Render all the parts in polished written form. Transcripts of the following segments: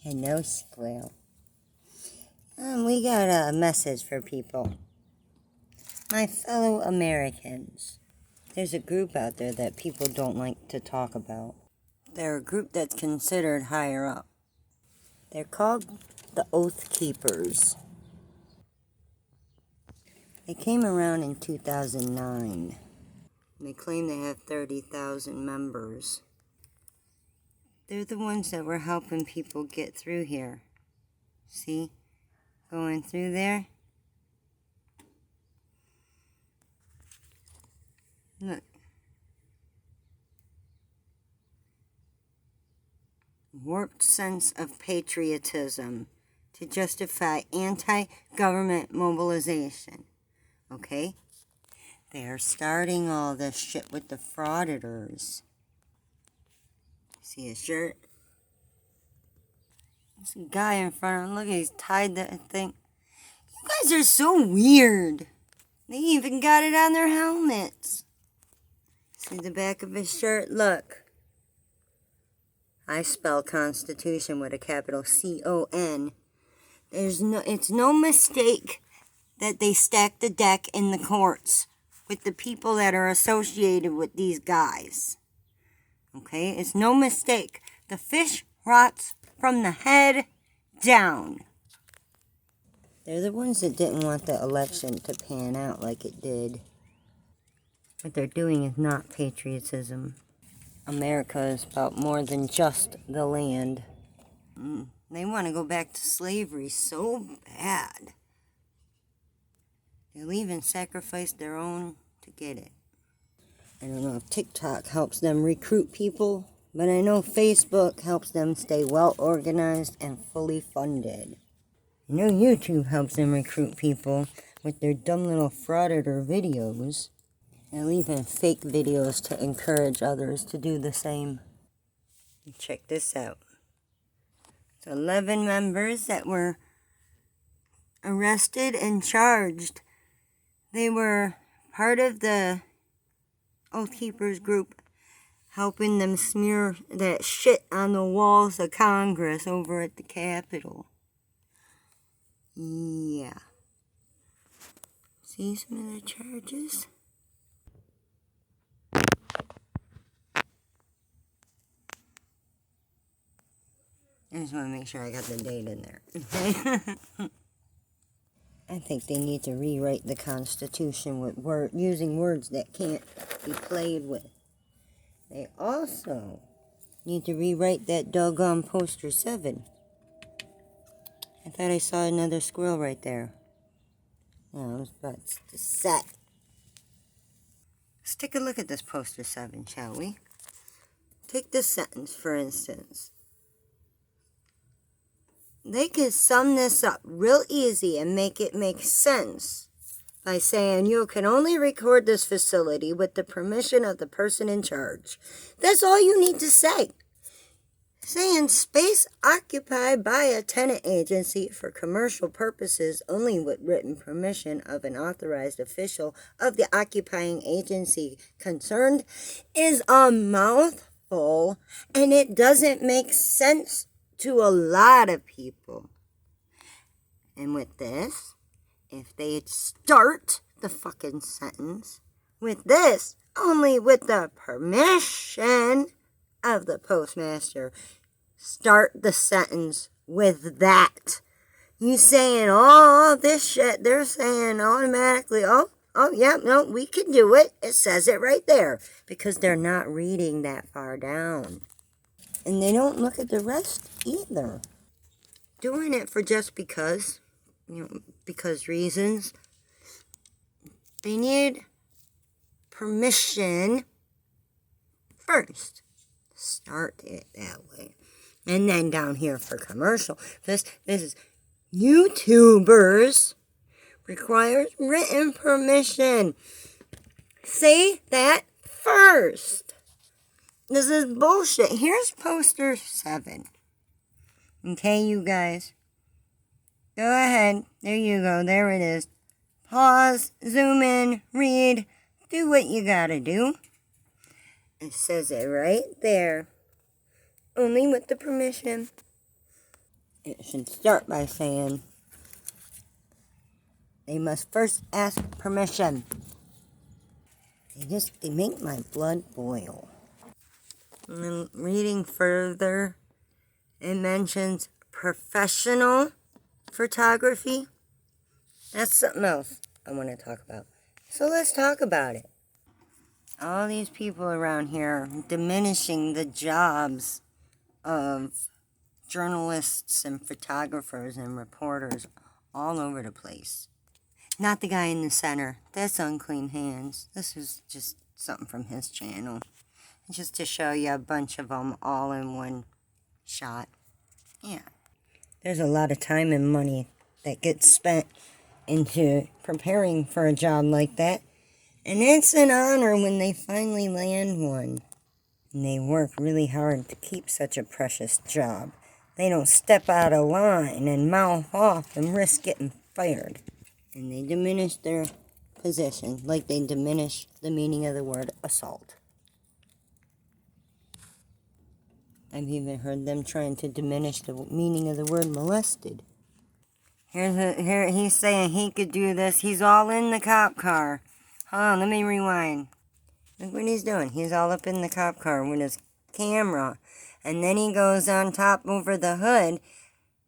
Hello, Squirrel. We got a message for people. My fellow Americans. There's a group out there that people don't like to talk about. They're a group that's considered higher up. They're called the Oath Keepers. They came around in 2009. They claim they have 30,000 members. They're the ones that were helping people get through here. See? Going through there. Look. Warped sense of patriotism to justify anti-government mobilization. Okay? They are starting all this shit with the frauditors. See his shirt? There's a guy in front of him. Look, he's tied that thing. You guys are so weird. They even got it on their helmets. See the back of his shirt? Look. I spell Constitution with a capital C-O-N. It's no mistake that they stack the deck in the courts with the people that are associated with these guys. Okay? It's no mistake. The fish rots from the head down. They're the ones that didn't want the election to pan out like it did. What they're doing is not patriotism. America is about more than just the land. They want to go back to slavery so bad. They'll even sacrifice their own to get it. I don't know if TikTok helps them recruit people, but I know Facebook helps them stay well organized and fully funded. I know YouTube helps them recruit people with their dumb little frauditor videos. They'll even fake videos to encourage others to do the same. Check this out. It's 11 members that were arrested and charged. They were part of the Oath Keepers group, helping them smear that shit on the walls of Congress over at the Capitol. Yeah. See some of the charges? I just want to make sure I got the date in there. I think they need to rewrite the Constitution with using words that can't be played with. They also need to rewrite that doggone poster 7. I thought I saw another squirrel right there. No, that's the set. Let's take a look at this poster 7, shall we? Take this sentence, for instance. They can sum this up real easy and make it make sense by saying you can only record this facility with the permission of the person in charge. That's all you need to say. Saying space occupied by a tenant agency for commercial purposes only with written permission of an authorized official of the occupying agency concerned is a mouthful, and it doesn't make sense to a lot of people. And with this, if they start the fucking sentence with this, only with the permission of the postmaster, start the sentence with that. You saying all this shit, they're saying automatically, oh, yeah, no, we can do it. It says it right there. Because they're not reading that far down. And they don't look at the rest either. Doing it for just because, because reasons. They need permission first. Start it that way. And then down here for commercial. This is YouTubers requires written permission. Say that first. This is bullshit. Here's poster 7. Okay, you guys. Go ahead. There you go. There it is. Pause, zoom in, read, do what you gotta do. It says it right there. Only with the permission. It should start by saying they must first ask permission. They make my blood boil. And then reading further, it mentions professional photography. That's something else I want to talk about. So let's talk about it. All these people around here diminishing the jobs of journalists and photographers and reporters all over the place. Not the guy in the center. That's Unclean Hands. This is just something from his channel. Just to show you a bunch of them all in one shot. Yeah. There's a lot of time and money that gets spent into preparing for a job like that. And it's an honor when they finally land one. And they work really hard to keep such a precious job. They don't step out of line and mouth off and risk getting fired. And they diminish their position like they diminish the meaning of the word assault. I've even heard them trying to diminish the meaning of the word molested. Here he's saying he could do this. He's all in the cop car. Hold on, let me rewind. Look what he's doing. He's all up in the cop car with his camera. And then he goes on top over the hood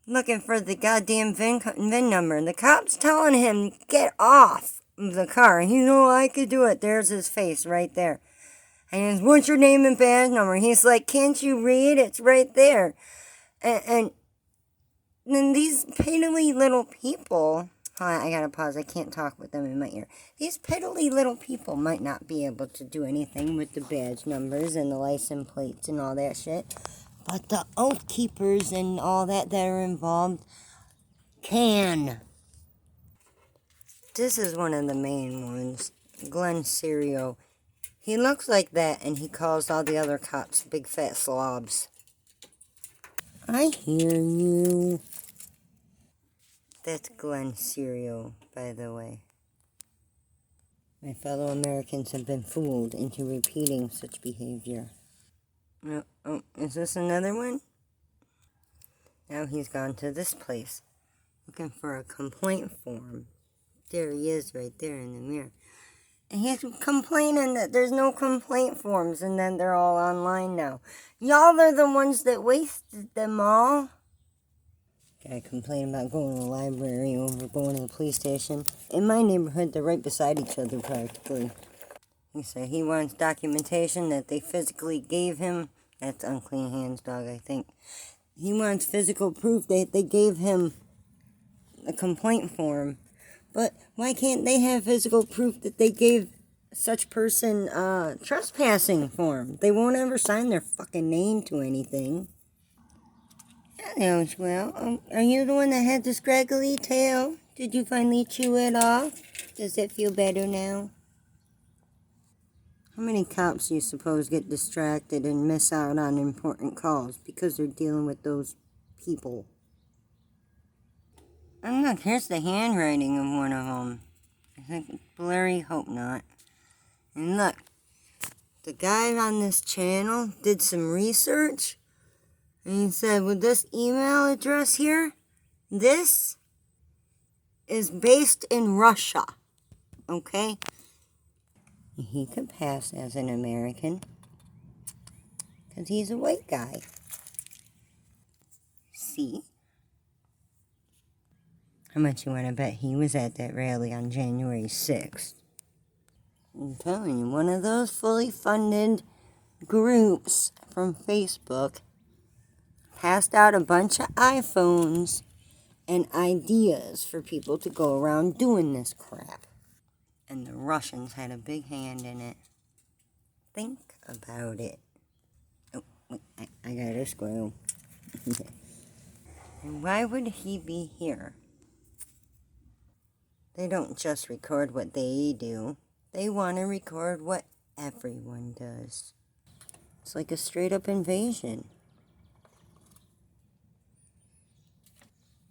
looking for the goddamn VIN number. The cop's telling him, get off of the car. You know, I could do it. There's his face right there. And he goes, what's your name and badge number? He's like, can't you read? It's right there. And then these piddly little people, hold on, I gotta pause. I can't talk with them in my ear. These piddly little people might not be able to do anything with the badge numbers and the license plates and all that shit. But the oath keepers and all that are involved can. This is one of the main ones. Glenn Serio. He looks like that, and he calls all the other cops big fat slobs. I hear you. That's Glenn Serio, by the way. My fellow Americans have been fooled into repeating such behavior. Oh, is this another one? Now he's gone to this place, looking for a complaint form. There he is, right there in the mirror. And he's complaining that there's no complaint forms, and then they're all online now. Y'all are the ones that wasted them all. Guy complain about going to the library over going to the police station. In my neighborhood, they're right beside each other practically. He said he wants documentation that they physically gave him. That's Unclean Hands dog, I think. He wants physical proof that they gave him a complaint form. But why can't they have physical proof that they gave such person trespassing form? They won't ever sign their fucking name to anything. Hello, Swell. Are you the one that had the scraggly tail? Did you finally chew it off? Does it feel better now? How many cops do you suppose get distracted and miss out on important calls because they're dealing with those people? And look, here's the handwriting of one of them. I think it's blurry, hope not. And look, the guy on this channel did some research. And he said, with this email address here, this is based in Russia. Okay? He could pass as an American. Because he's a white guy. See? How much you want to bet he was at that rally on January 6th? I'm telling you, one of those fully funded groups from Facebook passed out a bunch of iPhones and ideas for people to go around doing this crap. And the Russians had a big hand in it. Think about it. Oh, wait, I gotta squirrel. And why would he be here? They don't just record what they do. They want to record what everyone does. It's like a straight-up invasion.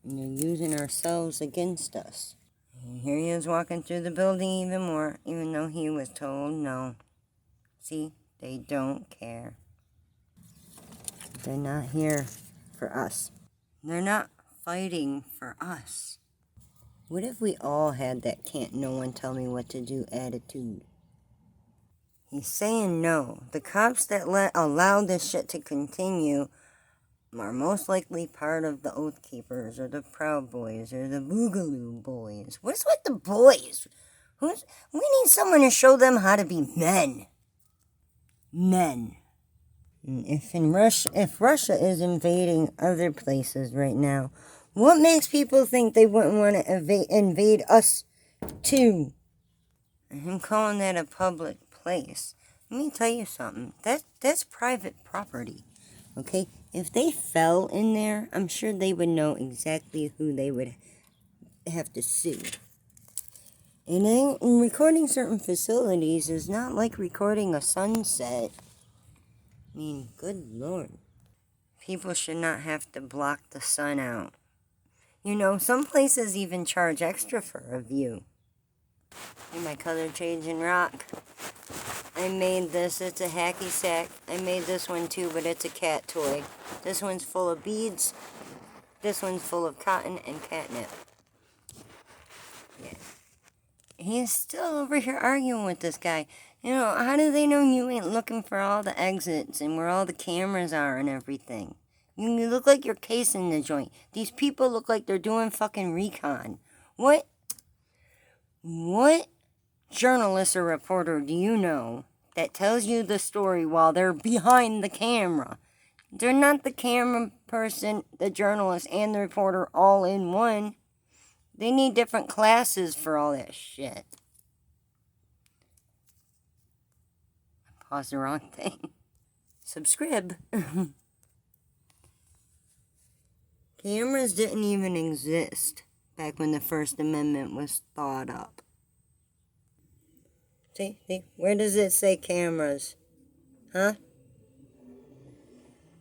And they're using ourselves against us. And here he is walking through the building even more, even though he was told no. See, they don't care. They're not here for us. They're not fighting for us. What if we all had that can't no one tell me what to do attitude? He's saying no. The cops that allow this shit to continue are most likely part of the Oath Keepers or the Proud Boys or the Boogaloo Boys. What's with the boys? We need someone to show them how to be men. Men. If Russia is invading other places right now, what makes people think they wouldn't want to invade us too? And him calling that a public place. Let me tell you something. That's private property. Okay? If they fell in there, I'm sure they would know exactly who they would have to sue. And recording certain facilities is not like recording a sunset. I mean, good Lord. People should not have to block the sun out. You know, some places even charge extra for a view. Here's my color changing rock. I made this. It's a hacky sack. I made this one too, but it's a cat toy. This one's full of beads. This one's full of cotton and catnip. Yeah. He's still over here arguing with this guy. You know, how do they know you ain't looking for all the exits and where all the cameras are and everything? You look like you're casing the joint. These people look like they're doing fucking recon. What journalist or reporter do you know that tells you the story while they're behind the camera? They're not the camera person, the journalist, and the reporter all in one. They need different classes for all that shit. I paused the wrong thing. Subscribe. Cameras didn't even exist back when the First Amendment was thought up. See, where does it say cameras? Huh?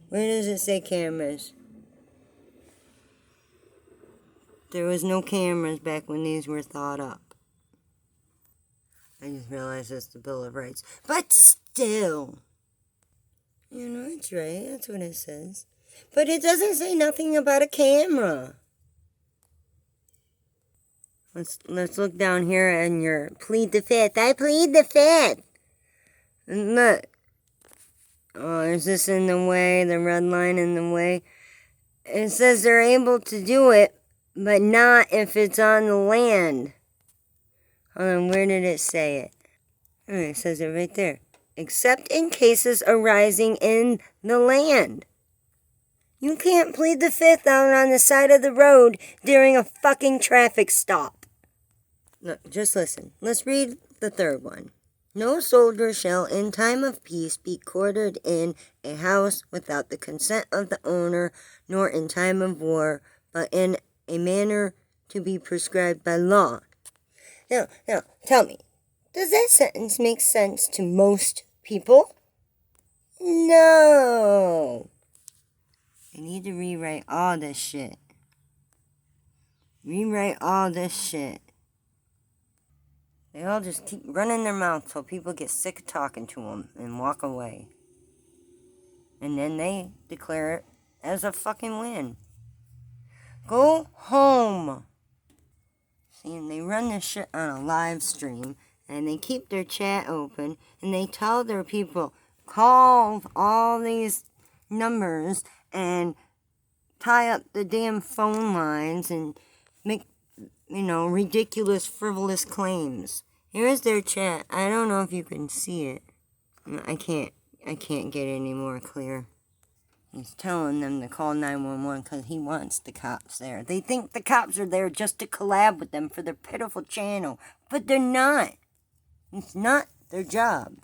Where does it say cameras? There was no cameras back when these were thought up. I just realized it's the Bill of Rights. But still. You know, it's right. That's what it says. But it doesn't say nothing about a camera. Let's look down here and your plead the fifth. I plead the fifth. And look. Oh, is this in the way? The red line in the way? It says they're able to do it, but not if it's on the land. Hold on, where did it say it? Oh, it says it right there. Except in cases arising in the land. You can't plead the fifth out on the side of the road during a fucking traffic stop. Look, just listen. Let's read the third one. No soldier shall in time of peace be quartered in a house without the consent of the owner, nor in time of war, but in a manner to be prescribed by law. Now, tell me, does that sentence make sense to most people? No. I need to rewrite all this shit. Rewrite all this shit. They all just keep running their mouth till people get sick of talking to them and walk away. And then they declare it as a fucking win. Go home. See, and they run this shit on a live stream, and they keep their chat open, and they tell their people, call all these numbers and tie up the damn phone lines and make, ridiculous, frivolous claims. Here's their chat. I don't know if you can see it. I can't get any more clear. He's telling them to call 911 because he wants the cops there. They think the cops are there just to collab with them for their pitiful channel. But they're not. It's not their job.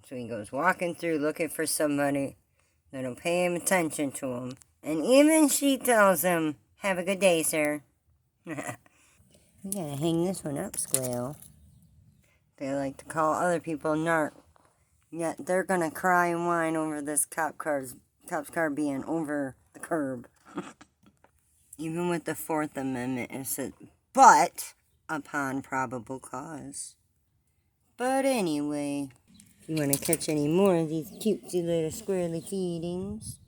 So he goes walking through looking for somebody that'll pay him attention to him. And even she tells him, have a good day, sir. We gotta hang this one up, Squale. They like to call other people narc. Yet they're gonna cry and whine over this cop's car being over the curb. Even with the Fourth Amendment, it said, but upon probable cause. But anyway, if you want to catch any more of these cutesy little squirrely feedings,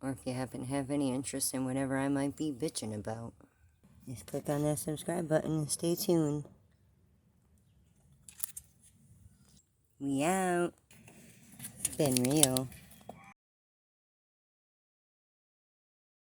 or if you happen to have any interest in whatever I might be bitching about. Just click on that subscribe button and stay tuned. We out. It's been real.